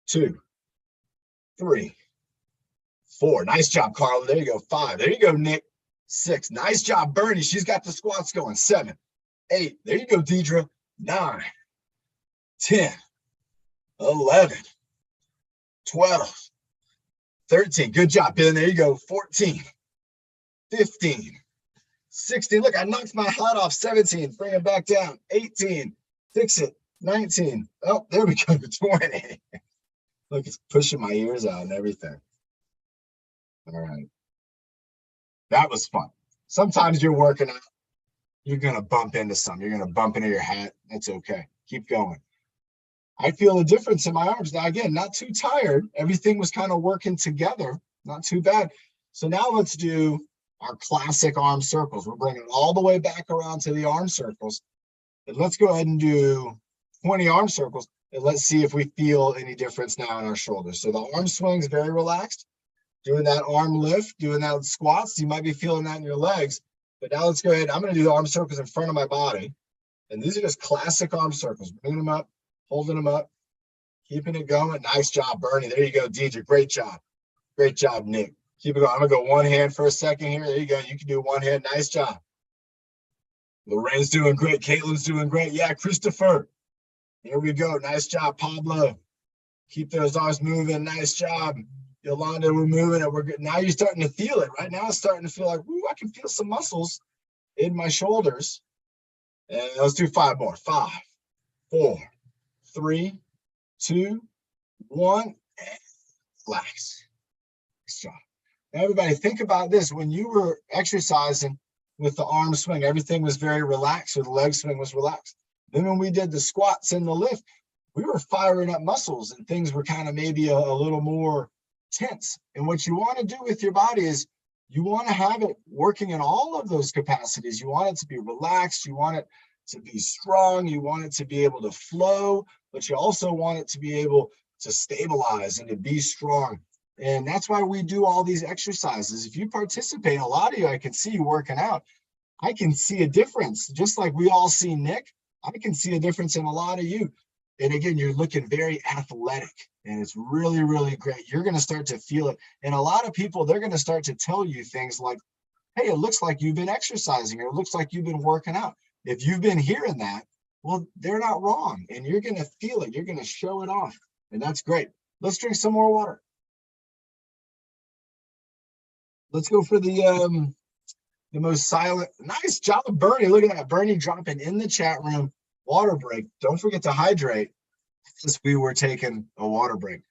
2, 3, 4. Nice job, Carla. There you go. 5. There you go, Nick. 6. Nice job, Bernie. She's got the squats going. 7, 8. There you go, Deidre. 9, 10, 11, 12, 13. Good job, Ben. There you go. 14, 15, 16. Look, I knocked my hat off. 17. Bring it back down. 18. Fix it. 19. Oh, there we go. 20. Look, it's pushing my ears out and everything. All right. That was fun. Sometimes you're working out, you're going to bump into something. You're going to bump into your hat. That's okay. Keep going. I feel a difference in my arms. Now, again, not too tired. Everything was kind of working together. Not too bad. So now let's do our classic arm circles. We're bringing it all the way back around to the arm circles. And let's go ahead and do 20 arm circles. And let's see if we feel any difference now in our shoulders. So the arm swing's very relaxed. Doing that arm lift, doing that squats, you might be feeling that in your legs. But now let's go ahead. I'm going to do the arm circles in front of my body. And these are just classic arm circles. Bringing them up, holding them up, keeping it going. Nice job, Bernie. There you go, Deidre. Great job. Great job, Nick. Keep it going. I'm going to go one hand for a second here. There you go. You can do one hand. Nice job. Lorraine's doing great. Caitlin's doing great. Yeah, Christopher. Here we go. Nice job, Pablo. Keep those arms moving. Nice job. Yolanda, we're moving it. We're good. Now you're starting to feel it. Right now it's starting to feel like, ooh, I can feel some muscles in my shoulders. And let's do 5 more. 5, 4, 3, 2, 1. And relax. Nice job. Now everybody, think about this. When you were exercising with the arm swing, everything was very relaxed, or the leg swing was relaxed. Then when we did the squats and the lift, we were firing up muscles and things were kind of maybe a little more tense. And what you want to do with your body is you want to have it working in all of those capacities. You want it to be relaxed. You want it to be strong. You want it to be able to flow, but you also want it to be able to stabilize and to be strong. And that's why we do all these exercises. If you participate, a lot of you, I can see you working out. I can see a difference. Just like we all see Nick, I can see a difference in a lot of you. And again, you're looking very athletic and it's really, really great. You're going to start to feel it. And a lot of people, they're going to start to tell you things like, hey, it looks like you've been exercising, or it looks like you've been working out. If you've been hearing that, well, they're not wrong. And you're going to feel it. You're going to show it off. And that's great. Let's drink some more water. Let's go for the most silent. Nice job, Bernie. Look at that. Bernie dropping in the chat room. Water break. Don't forget to hydrate, since we were taking a water break.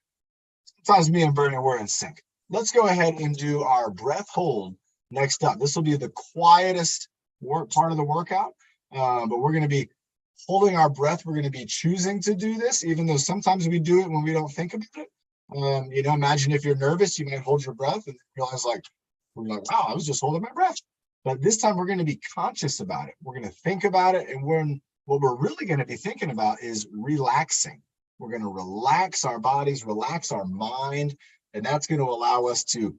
Sometimes me and Bernie, we're in sync. Let's go ahead and do our breath hold next up. This will be the quietest part of the workout, but we're going to be holding our breath. We're going to be choosing to do this, even though sometimes we do it when we don't think about it. You know, imagine if you're nervous, you might hold your breath and realize we're like, wow, I was just holding my breath. But this time we're going to be conscious about it. We're going to think about it. And what we're really going to be thinking about is relaxing. We're going to relax our bodies, relax our mind, and that's going to allow us to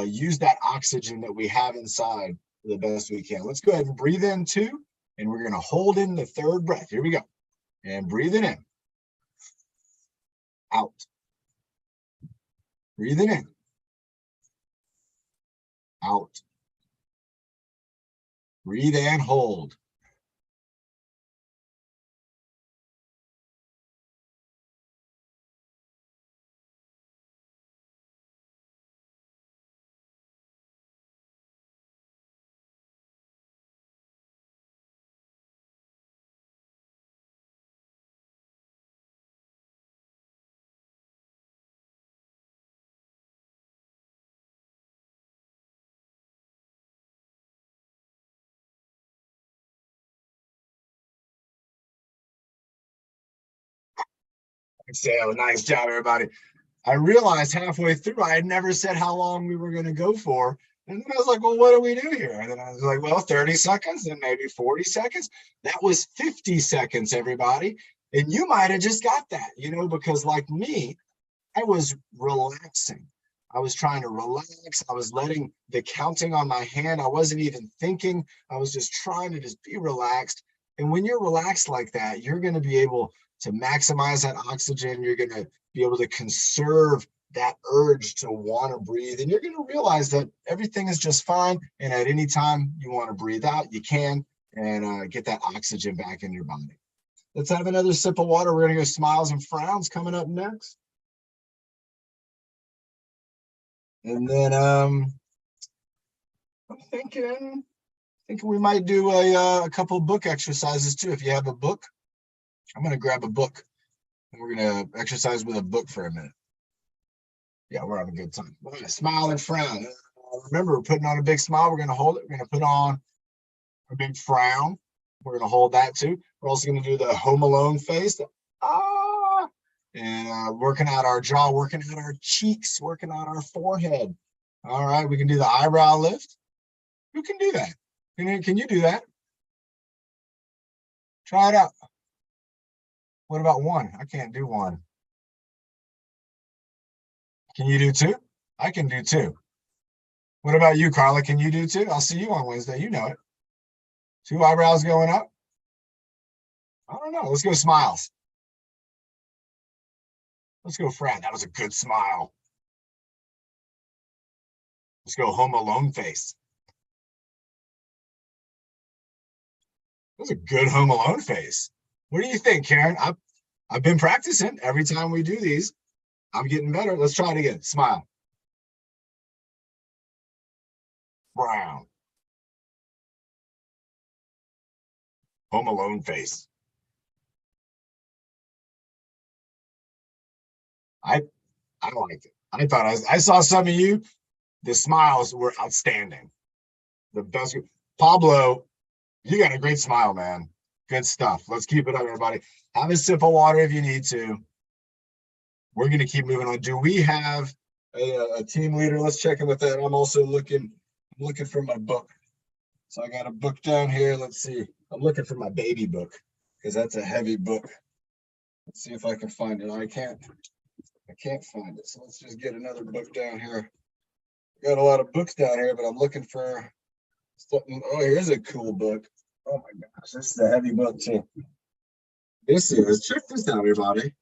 use that oxygen that we have inside the best we can. Let's go ahead and breathe in 2, and we're going to hold in the 3rd breath. Here we go. And breathing in. Out. Breathing in. Out. Breathe and hold. Say, oh, nice job, everybody. I realized halfway through I had never said how long we were going to go for. And then I was like, well, what do we do here? And then I was like, well, 30 seconds and maybe 40 seconds. That was 50 seconds, everybody. And you might have just got that, you know, because like me, I was relaxing. I was trying to relax. I was letting the counting on my hand. I wasn't even thinking. I was just trying to just be relaxed. And when you're relaxed like that, you're going to be able to maximize that oxygen. You're going to be able to conserve that urge to want to breathe. And you're going to realize that everything is just fine. And at any time you want to breathe out, you can, and get that oxygen back in your body. Let's have another sip of water. We're going to go smiles and frowns coming up next. And then I'm thinking we might do a couple book exercises too. If you have a book, I'm going to grab a book and we're going to exercise with a book for a minute. Yeah, we're having a good time. We're going to smile and frown. Remember, we're putting on a big smile. We're going to hold it. We're going to put on a big frown. We're going to hold that too. We're also going to do the Home Alone face. And working out our jaw, working out our cheeks, working out our forehead. All right, we can do the eyebrow lift. Who can do that? Can you do that? Try it out. What about one? I can't do one. Can you do two? I can do two. What about you, Carla? Can you do two? I'll see you on Wednesday. You know it. Two eyebrows going up. I don't know. Let's go smiles. Let's go frat. That was a good smile. Let's go Home Alone face. That was a good Home Alone face. What do you think, Karen? I've been practicing. Every time we do these, I'm getting better. Let's try it again. Smile. Brown. Home Alone face. I liked it. I saw some of you. The smiles were outstanding. The best. Pablo, you got a great smile, man. Good stuff. Let's keep it up, everybody. Have a sip of water if you need to. We're going to keep moving on. Do we have a team leader? Let's check in with that. I'm also looking for my book. So I got a book down here. Let's see. I'm looking for my baby book because that's a heavy book. Let's see if I can find it. I can't find it. So let's just get another book down here. Got a lot of books down here, but I'm looking for something. Oh, here's a cool book. Oh my gosh, this is a heavy book too. Check this out, everybody.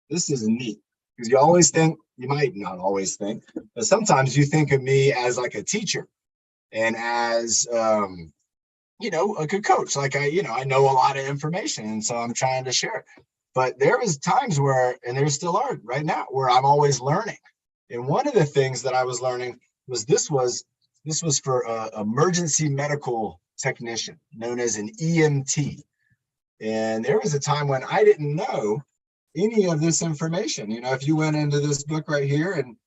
This is neat because you always think, you might not always think, but sometimes you think of me as like a teacher and as, like a coach. Like I know a lot of information and so I'm trying to share it. But there was times where, and there still are right now, where I'm always learning. And one of the things that I was learning was this was for emergency medical technician, known as an EMT. And there was a time when I didn't know any of this information. If you went into this book right here and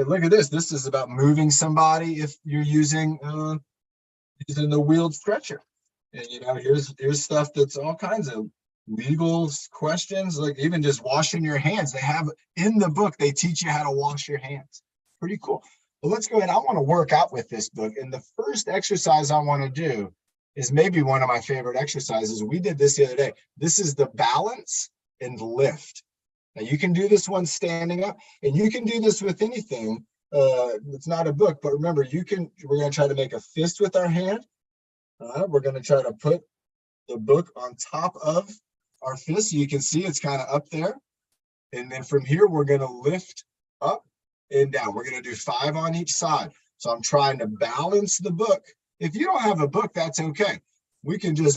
look at this is about moving somebody if you're using the wheeled stretcher. And here's stuff that's all kinds of legal questions, like even just washing your hands. They have in the book, they teach you how to wash your hands. Pretty cool. But let's go ahead. I want to work out with this book. And the first exercise I want to do is maybe one of my favorite exercises. We did this the other day. This is the balance and lift. Now you can do this one standing up, and you can do this with anything. It's not a book, but remember, we're going to try to make a fist with our hand. We're going to try to put the book on top of our fist. So you can see it's kind of up there. And then from here, we're going to lift up and down. We're going to do 5 on each side. So I'm trying to balance the book. If you don't have a book, that's okay. We can do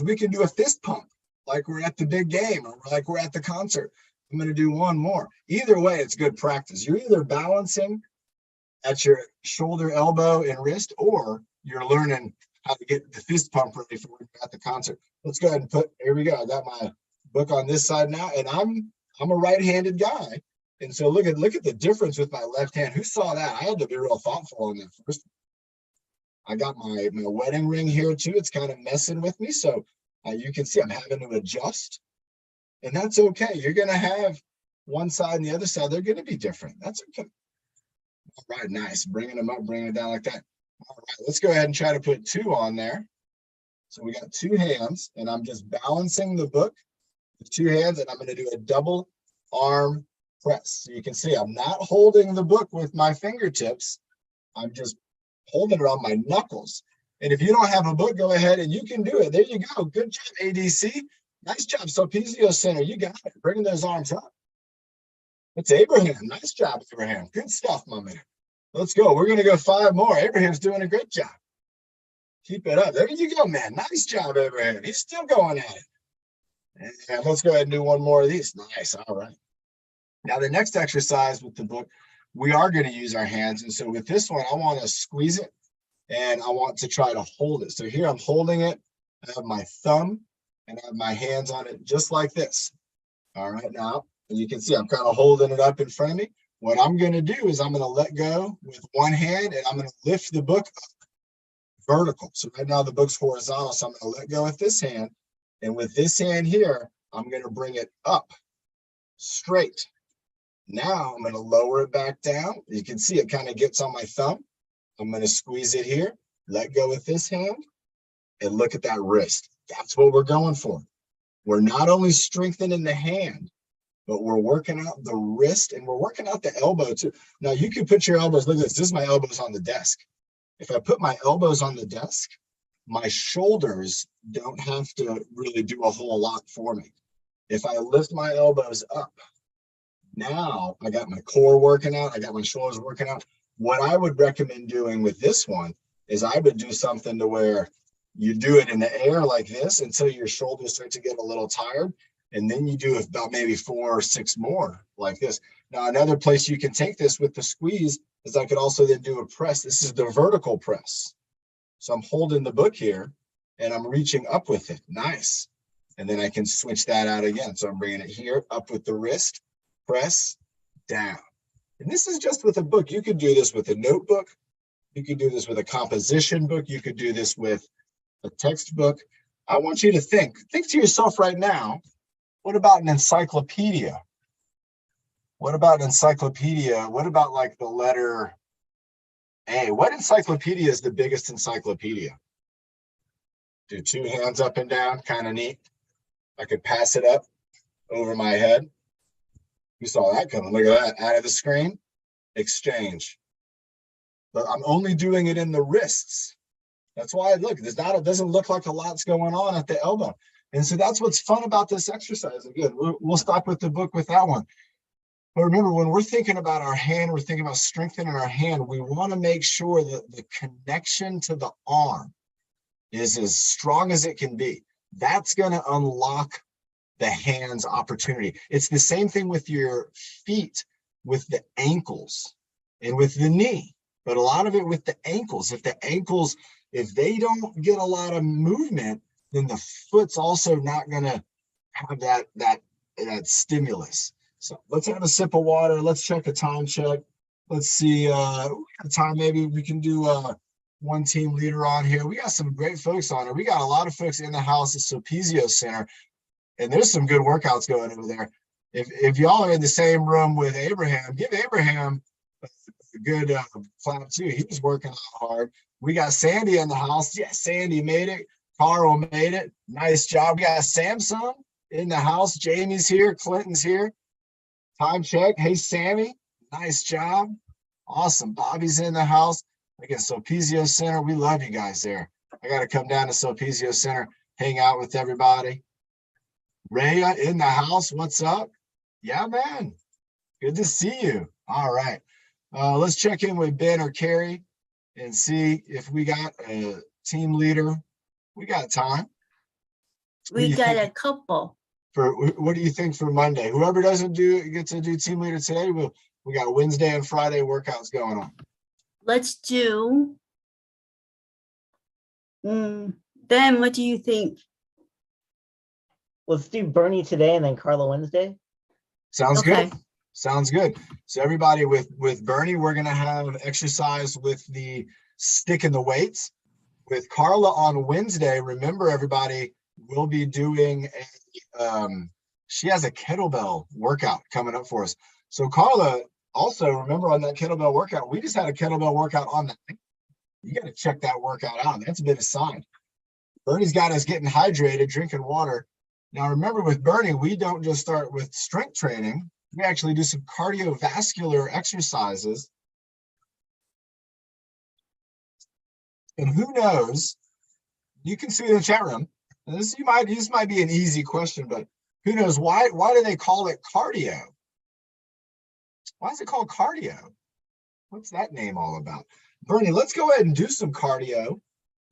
a fist pump like we're at the big game or like we're at the concert. I'm going to do one more. Either way, it's good practice. You're either balancing at your shoulder, elbow, and wrist, or you're learning how to get the fist pump ready for when you're at the concert. Let's go ahead and here we go. I got my book on this side now, and I'm a right-handed guy. And so look at the difference with my left hand. Who saw that? I had to be real thoughtful on that first. I got my wedding ring here too. It's kind of messing with me. So you can see I'm having to adjust. And that's okay. You're going to have one side and the other side. They're going to be different. That's okay. All right, nice. Bringing them up, bringing it down like that. All right, let's go ahead and try to put 2 on there. So we got 2 hands, and I'm just balancing the book with 2 hands, and I'm going to do a double arm press. So you can see I'm not holding the book with my fingertips. I'm just holding it on my knuckles. And if you don't have a book, go ahead and you can do it. There you go. Good job, ADC. Nice job, Sulpicio Center. You got it. Bringing those arms up. It's Abraham. Nice job, Abraham. Good stuff, my man. Let's go. We're going to go 5 more. Abraham's doing a great job. Keep it up. There you go, man. Nice job, Abraham. He's still going at it. And let's go ahead and do one more of these. Nice. All right. Now, the next exercise with the book, we are going to use our hands. And so with this one, I want to squeeze it, and I want to try to hold it. So here I'm holding it. I have my thumb, and I have my hands on it just like this. All right. Now, you can see I'm kind of holding it up in front of me. What I'm going to do is I'm going to let go with one hand, and I'm going to lift the book up vertical. So right now the book's horizontal. So I'm going to let go with this hand. And with this hand here, I'm going to bring it up straight. Now I'm going to lower it back down. You can see it kind of gets on my thumb. I'm going to squeeze it here. let go with this hand, and look at that wrist. That's what we're going for. We're not only strengthening the hand, but we're working out the wrist and we're working out the elbow too. Now you can put your elbows, look at this. This is my elbows on the desk. If I put my elbows on the desk, my shoulders don't have to really do a whole lot for me. If I lift my elbows up, now I got my core working out, I got my shoulders working out. What I would recommend doing with this one is I would do something to where you do it in the air like this until your shoulders start to get a little tired. And then you do about maybe 4 or 6 more like this. Now, another place you can take this with the squeeze is I could also then do a press. This is the vertical press. So I'm holding the book here and I'm reaching up with it. Nice. And then I can switch that out again. So I'm bringing it here, up with the wrist, press, down. And this is just with a book. You could do this with a notebook. You could do this with a composition book. You could do this with a textbook. I want you to think to yourself right now, what about an encyclopedia? What about an encyclopedia? What about like the letter A? What encyclopedia is the biggest encyclopedia? Do 2 hands up and down, kind of neat. I could pass it up over my head. You saw that coming. Look at that, out of the screen, exchange. But I'm only doing it in the wrists. That's why, look, it doesn't look like a lot's going on at the elbow. And so that's what's fun about this exercise. Again, we'll stop with the book with that one. But remember, when we're thinking about our hand, we're thinking about strengthening our hand. We want to make sure that the connection to the arm is as strong as it can be. That's going to unlock the hand's opportunity. It's the same thing with your feet, with the ankles and with the knee, but a lot of it with the ankles. If they don't get a lot of movement, then the foot's also not going to have that stimulus. So let's have a sip of water. Let's check a time check. Let's see time. Maybe we can do one team leader on here. We got some great folks on it. We got a lot of folks in the house at Sulpizio Center, and there's some good workouts going over there. If y'all are in the same room with Abraham, give Abraham a good clap too. He was working out hard. We got Sandy in the house. Yes, Sandy made it. Carl made it. Nice job. We got Samsung in the house. Jamie's here. Clinton's here. Time check. Hey, Sammy. Nice job. Awesome. Bobby's in the house. Again, Sulpizio Center. We love you guys there. I got to come down to Sulpizio Center, hang out with everybody. Rhea in the house. What's up? Yeah, man. Good to see you. All right. Let's check in with Ben or Carrie and see if we got a team leader. We got time. We got a couple. What do you think for Monday? Whoever doesn't get to do team leader today, we got Wednesday and Friday workouts going on. Let's do. Ben, what do you think? Let's do Bernie today and then Carla Wednesday. Sounds Okay. good. Sounds good. So everybody, with Bernie, we're going to have exercise with the stick and the weights. With Carla on Wednesday, remember everybody, we'll be doing she has a kettlebell workout coming up for us. So Carla, also remember on that kettlebell workout, we just had a kettlebell workout on that. You got to check that workout out. That's been assigned. Bernie's got us getting hydrated, drinking water. Now remember, with Bernie, we don't just start with strength training. We actually do some cardiovascular exercises. And who knows, you can see in the chat room, and this might be an easy question, but who knows, why do they call it cardio? Why is it called cardio? What's that name all about? Bernie, let's go ahead and do some cardio.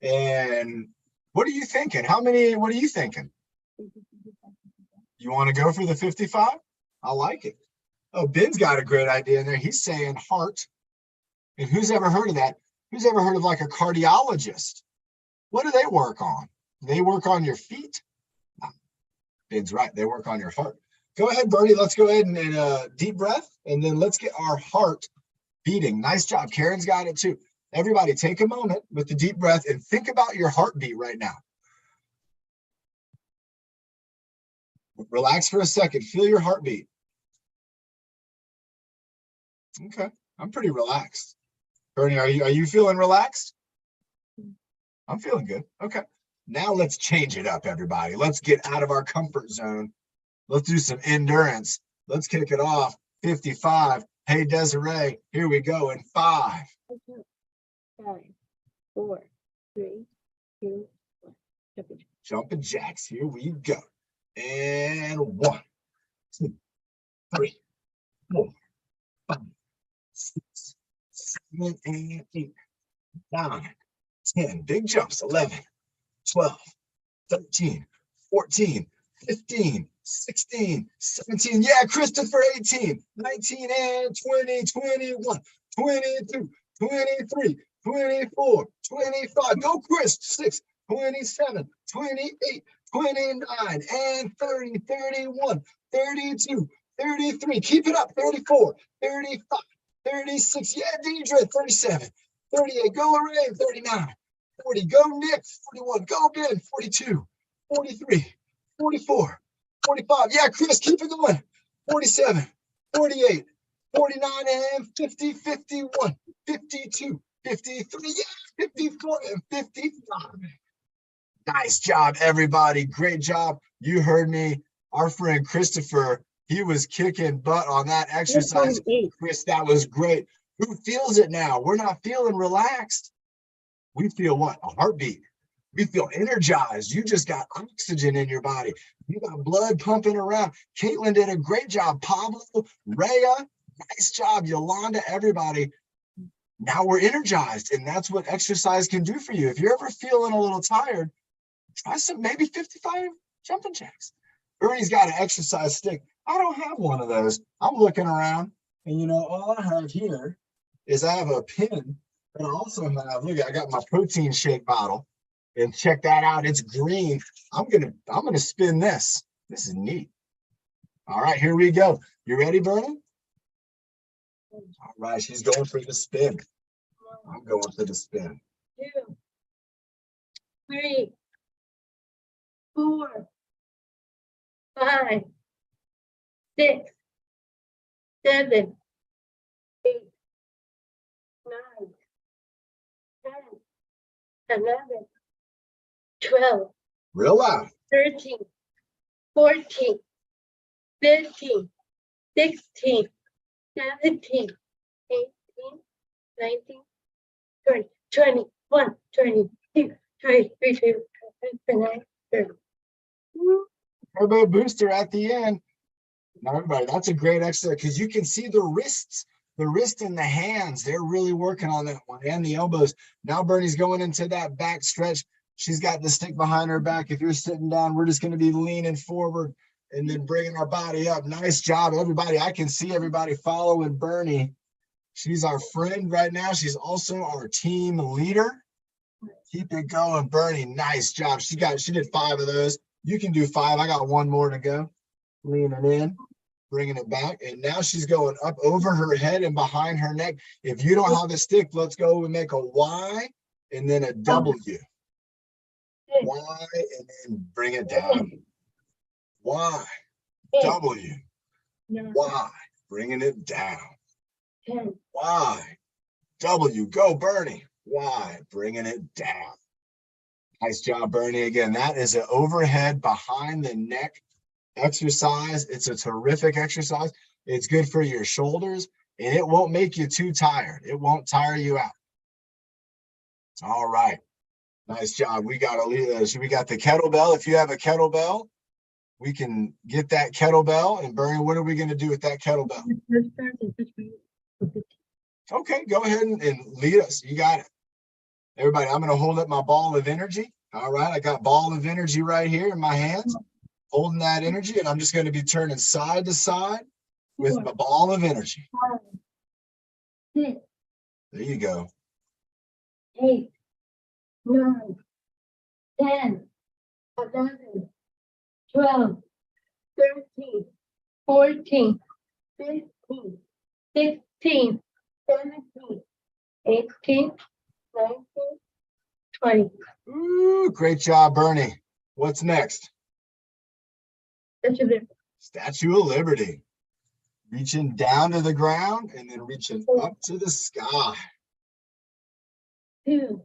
And what are you thinking? What are you thinking? You want to go for the 55? I like it. Oh, Ben's got a great idea in there. He's saying heart. And who's ever heard of that? Who's ever heard of like a cardiologist? What do they work on? Do they work on your feet? No. Ben's right. They work on your heart. Go ahead, Bernie. Let's go ahead and deep breath. And then let's get our heart beating. Nice job. Karen's got it too. Everybody take a moment with the deep breath and think about your heartbeat right now. Relax for a second. Feel your heartbeat. Okay. I'm pretty relaxed. Bernie, are you feeling relaxed? I'm feeling good. Okay. Now let's change it up, everybody. Let's get out of our comfort zone. Let's do some endurance. Let's kick it off. 55. Hey, Desiree, here we go in 5. 5, 4, 3, 2, 1. Jumping jacks. Here we go. And 1, 2, 3, 4, 5, 6, 7, and 8, 9, 10. Big jumps. 11, 12, 13, 14, 15, 16, 17. Yeah, Christopher, 18, 19, and 20, 21, 22, 23, 24, 25. Go, Chris. 6, 27, 28, 29, and 30, 31, 32, 33. Keep it up. 34, 35, 36. Yeah, Deidre, 37, 38. Go, Lorraine, 39. 40, go Nick, 41, go Ben, 42, 43, 44, 45. Yeah, Chris, keep it going. 47, 48, 49, and 50, 51, 52, 53, yeah, 54, and 55. Nice job, everybody. Great job. You heard me. Our friend Christopher, he was kicking butt on that exercise. Chris, that was great. Who feels it now? We're not feeling relaxed. We feel what? A heartbeat. We feel energized. You just got oxygen in your body. You got blood pumping around. Caitlin did a great job. Pablo, Rhea, nice job. Yolanda, everybody. Now we're energized, and that's what exercise can do for you. If you're ever feeling a little tired, try some maybe 55 jumping jacks. Bernie's got an exercise stick. I don't have one of those. I'm looking around, and all I have here is I have a pin. And I also have, look, I got my protein shake bottle, and check that out. It's green. I'm gonna spin this. This is neat. All right, here we go. You ready, Bernie? All right, she's going for the spin. I'm going for the spin. 2, 3, 4, 5, 6, 7, 8, 9, 10, 11, 12, Real loud. 13, 14, 15, 16, 17, 18, 19, 20, 21, 22, 23, 24, 30. Turbo booster at the end. Now, everybody, that's a great exercise because you can see the wrists. The wrist and the hands, they're really working on that one, and the elbows. Now Bernie's going into that back stretch. She's got the stick behind her back. If you're sitting down, we're just going to be leaning forward and then bringing our body up. Nice job, everybody. I can see everybody following Bernie. She's our friend right now. She's also our team leader. Keep it going, Bernie. Nice job. She did 5 of those. You can do 5. I got 1 more to go. Leaning in. Bringing it back, and now she's going up over her head and behind her neck. If you don't have a stick, let's go and make a Y and then a W. Y and then bring it down. Y, W, Y, bringing it down. Y, W, go Bernie. Y, bringing it down. Nice job, Bernie. Again, that is an overhead behind the neck exercise. It's a terrific exercise. It's good for your shoulders, and it won't make you too tired. It won't tire you out. All right. Nice job. We got the kettlebell. If you have a kettlebell, we can get that kettlebell. And Bernie, what are we going to do with that kettlebell? Okay, go ahead and lead us. You got it. Everybody, I'm going to hold up my ball of energy. All right, I got ball of energy right here in my hands. Holding that energy, and I'm just going to be turning side to side with my ball of energy. 6, There you go. 8, 9, 10, 11, 12, 13, 14, 15, 16, 17, 18, 19, 20. Ooh, great job, Bernie. What's next? That's Statue of Liberty. Reaching down to the ground and then reaching up to the sky. 2,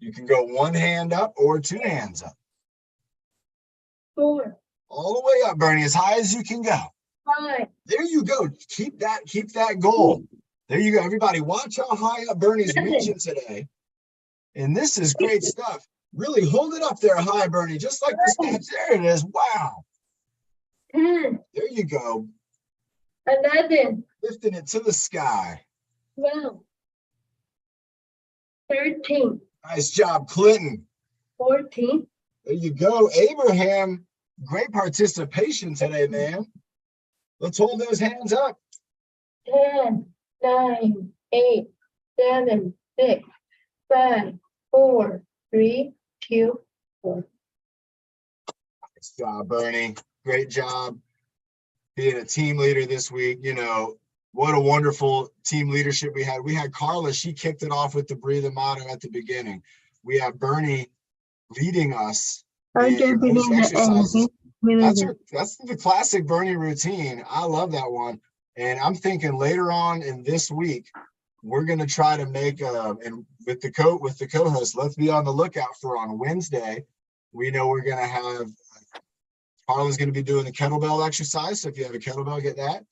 You can go one hand up or two hands up. 4, All the way up, Bernie, as high as you can go. 5, There you go. Keep that goal. There you go. Everybody, watch how high up Bernie's reaching today. And this is great stuff. Really hold it up there high, Bernie, just like the steps. There it is. Wow. 10, There you go. 11, Lifting it to the sky. 12, 13, Nice job, Clinton. 14, There you go. Abraham, great participation today, man. Let's hold those hands up. 10, 9, 8, 7, 6, 5, 4, 3, 2, 1. Nice job, Bernie. Great job being a team leader this week. You know, what a wonderful team leadership we had. We had Carla, she kicked it off with the breathing motto at the beginning. We have Bernie leading us. in those exercises. That's the classic Bernie routine. I love that one. And I'm thinking later on in this week, we're going to try to make and with the co-host, let's be on the lookout for on Wednesday. We know we're going to have Carla's going to be doing the kettlebell exercise. So if you have a kettlebell, get that.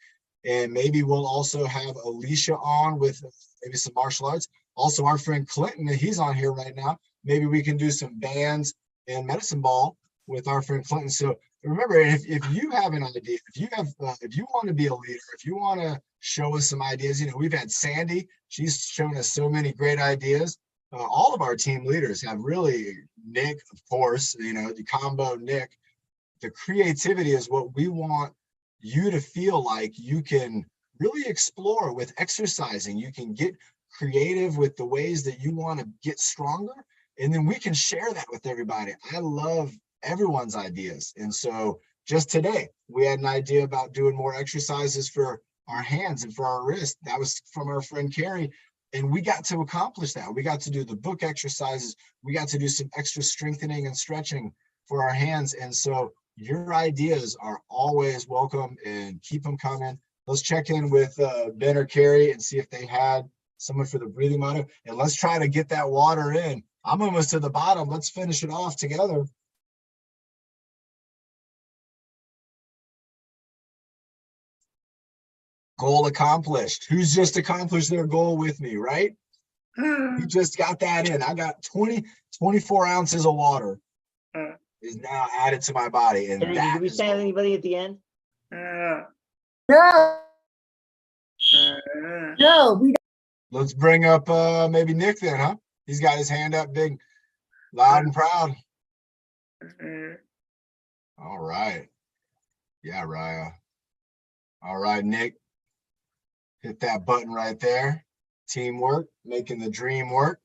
And maybe we'll also have Alicia on with maybe some martial arts. Also, our friend Clinton, he's on here right now. Maybe we can do some bands and medicine ball with our friend Clinton. So remember, if you have an idea, if you want to be a leader, if you want to show us some ideas, you know, we've had Sandy. She's shown us so many great ideas. All of our team leaders have really, Nick, of course, you know, the combo Nick. The creativity is what we want you to feel like you can really explore with exercising. You can get creative with the ways that you want to get stronger, and then we can share that with everybody. I love everyone's ideas. And so just today, we had an idea about doing more exercises for our hands and for our wrists. That was from our friend Carrie. And we got to accomplish that. We got to do the book exercises. We got to do some extra strengthening and stretching for our hands. And so your ideas are always welcome, and keep them coming. Let's check in with Ben or Carrie and see if they had someone for the breathing motto. And let's try to get that water in. I'm almost to the bottom. Let's finish it off together. Goal accomplished. Who's just accomplished their goal with me, right? You just got that in. I got 24 ounces of water is now added to my body. And Did that we is send anybody at the end? No, no, we let's bring up maybe Nick then, huh? He's got his hand up big, loud and proud. All right. Yeah, Raya. All right, Nick. Hit that button right there. Teamwork, making the dream work.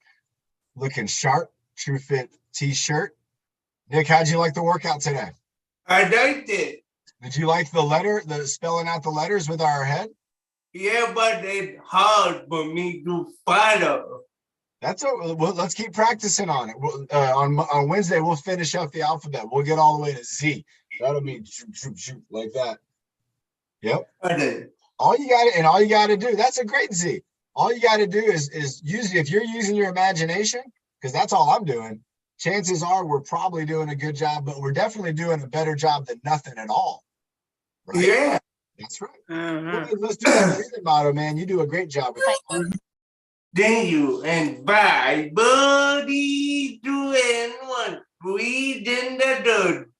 Looking sharp. True Fit t-shirt. Nick, how'd you like the workout today? I liked it. Did you like the spelling out the letters with our head? Yeah, but it's hard for me to follow. That's well, let's keep practicing on it. On Wednesday, we'll finish up the alphabet. We'll get all the way to Z. That'll be like that. Yep. Okay. All you got to do, that's a great Z. All you got to do is use, if you're using your imagination, because that's all I'm doing, chances are we're probably doing a good job, but we're definitely doing a better job than nothing at all. Right? Yeah. That's right. Well, let's do that breathing motto, man. You do a great job with that. Thank you. And bye, buddy. 2 and 1. Breathe in the dirt.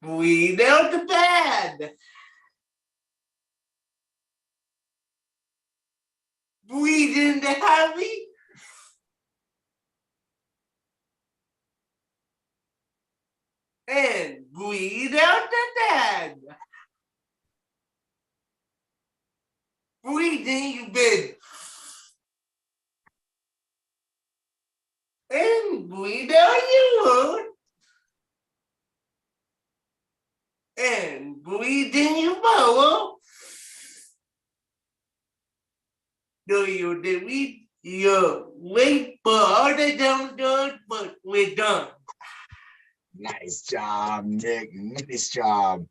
Breathe out the bad. Breathe in the heavy. And breathe out the dead. Breathe in your bed. And breathe out your wood. And breathe in your bowel. Do you delete your wait for all the dumb done, but we're done. Nice job, Nick. Nice job.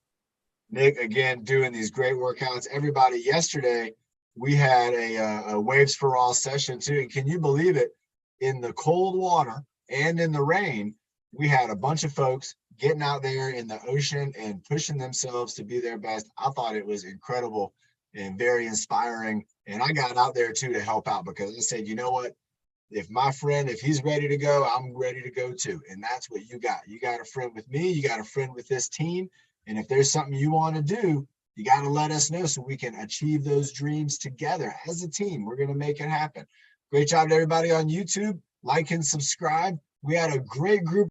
Nick, again, doing these great workouts. Everybody, yesterday, we had a Waves for All session too. And can you believe it? In the cold water and in the rain, we had a bunch of folks getting out there in the ocean and pushing themselves to be their best. I thought it was incredible and very inspiring. And I got out there too to help out because I said, you know what? If my friend, if he's ready to go, I'm ready to go too. And that's what you got. You got a friend with me, you got a friend with this team. And if there's something you want to do, you got to let us know so we can achieve those dreams together as a team. We're going to make it happen. Great job to everybody on YouTube. Like and subscribe. We had a great group